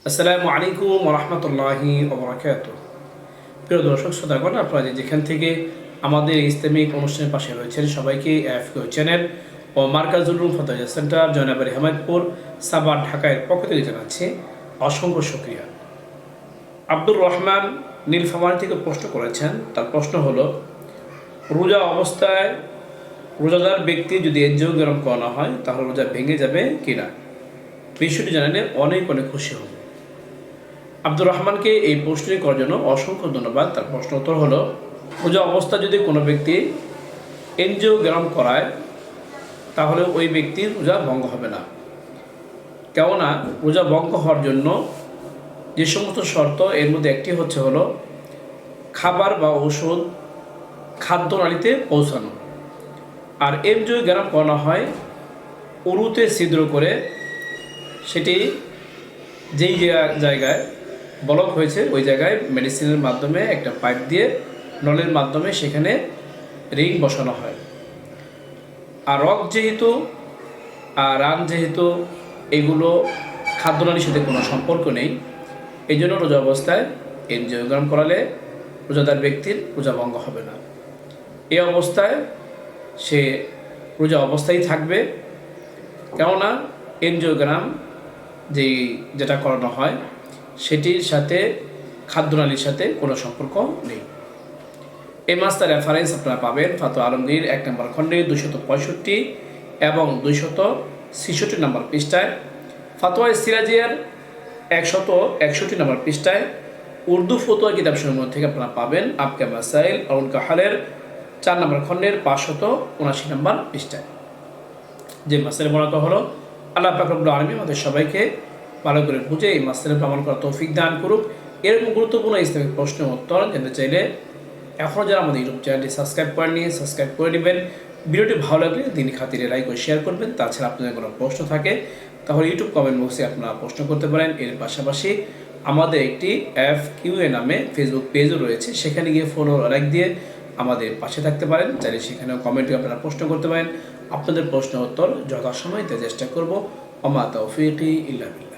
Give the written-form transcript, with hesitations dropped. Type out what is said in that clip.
আসসালামু আলাইকুম ওয়া রাহমাতুল্লাহি ওয়া বারাকাতুহু। প্রিয় দর্শক শ্রোতাগণ, আপনারা যেখান থেকে আমাদের ইসলামিক অনুষ্ঠানের পাশে রয়েছেন সবাইকে এফকিউ চ্যানেল ও মার্কাজুল উলুম ফাতাহ সেন্টার জয়নাবাড়ি হামাদপুর সাভার ঢাকার পক্ষ থেকে জানাচ্ছি অসংখ্য শুকরিয়া। আব্দুর রহমান নীলফামারী থেকে প্রশ্ন করেছেন। তার প্রশ্ন হলো, রোজা অবস্থায় রোজাদার ব্যক্তি যদি এনজিওগ্রাম করানো হয় তাহলে রোজা ভেঙে যাবে কিনা? বিষয়টি জানালে অনেক অনেক খুশি হব। আব্দুর রহমানকে এই প্রশ্নটি করার জন্য অসংখ্য ধন্যবাদ। তার প্রশ্ন উত্তর হলো, রোজা অবস্থা যদি কোনো ব্যক্তি এনজিওগ্রাম করায় তাহলে ওই ব্যক্তির রোজা ভঙ্গ হবে না। কেননা রোজা ভঙ্গ হওয়ার জন্য যে সমস্ত শর্ত, এর মধ্যে একটি হলো খাবার বা ওষুধ খাদ্যনালীতে পৌঁছানো। আর এনজিওগ্রাম করানো হয় উরুতে ছিদ্র করে, সেটি যেই জায়গায় ব্লক হয়েছে ওই জায়গায় মেডিসিনের মাধ্যমে একটা পাইপ দিয়ে নলের মাধ্যমে সেখানে রিং বসানো হয়। আর রক যেহেতু আর রান যেহেতু এগুলো খাদ্যনালীর সাথে কোনো সম্পর্ক নেই, এই জন্য রোজা অবস্থায় এনজিওগ্রাম করালে রোজাদার ব্যক্তির রোজা ভঙ্গ হবে না। এই অবস্থায় সে রোজা অবস্থায় থাকবে। কেননা এনজিওগ্রাম যেটা করানো হয় সেটির সাথে খাদ্যনালীর সাথে কোনো সম্পর্ক নেই। এই মাসটার রেফারেন্স আপনারা পাবেন ফাতোয়া আলমগীর 1 নম্বর খণ্ডে 265 এবং 266 নম্বর পৃষ্ঠায়, ফাতোয়া সিরাজিয়ার 161 নম্বর পৃষ্ঠায়, উর্দু ফতোয়া কিতাবসমূহ থেকে আপনারা পাবেন আপকে মাসাইল আউল কাহালের 4 নম্বর খণ্ডের 579 নম্বর পৃষ্ঠায়। যে মাসের বর্ণনা হলো, আল্লাহ পাক রব্বুল আলামিন আমাদের সবাইকে ভালো করে বুঝে এই মাসেলের প্রমাণ করার তৌফিক দান করুক। এরকম গুরুত্বপূর্ণ ইসলামিক প্রশ্নের উত্তর জানতে চাইলে এখনও যারা আমাদের ইউটিউব চ্যানেলটি সাবস্ক্রাইব করেননি সাবস্ক্রাইব করে নেবেন। ভিডিওটি ভালো লাগলে দিনই খাতিরে লাইক ও শেয়ার করবেন। তাছাড়া আপনাদের কোনো প্রশ্ন থাকে তাহলে ইউটিউব কমেন্ট বক্সে আপনারা প্রশ্ন করতে পারেন। এর পাশাপাশি আমাদের একটি FQA নামে ফেসবুক পেজও রয়েছে, সেখানে গিয়ে ফলো লাইক দিয়ে আমাদের পাশে থাকতে পারেন। চাইলে সেখানেও কমেন্টে আপনারা প্রশ্ন করতে পারেন। আপনাদের প্রশ্নের উত্তর যথাসময়ে চেষ্টা করব। ওমা তাওফীকি ইল্লা বিল্লাহ।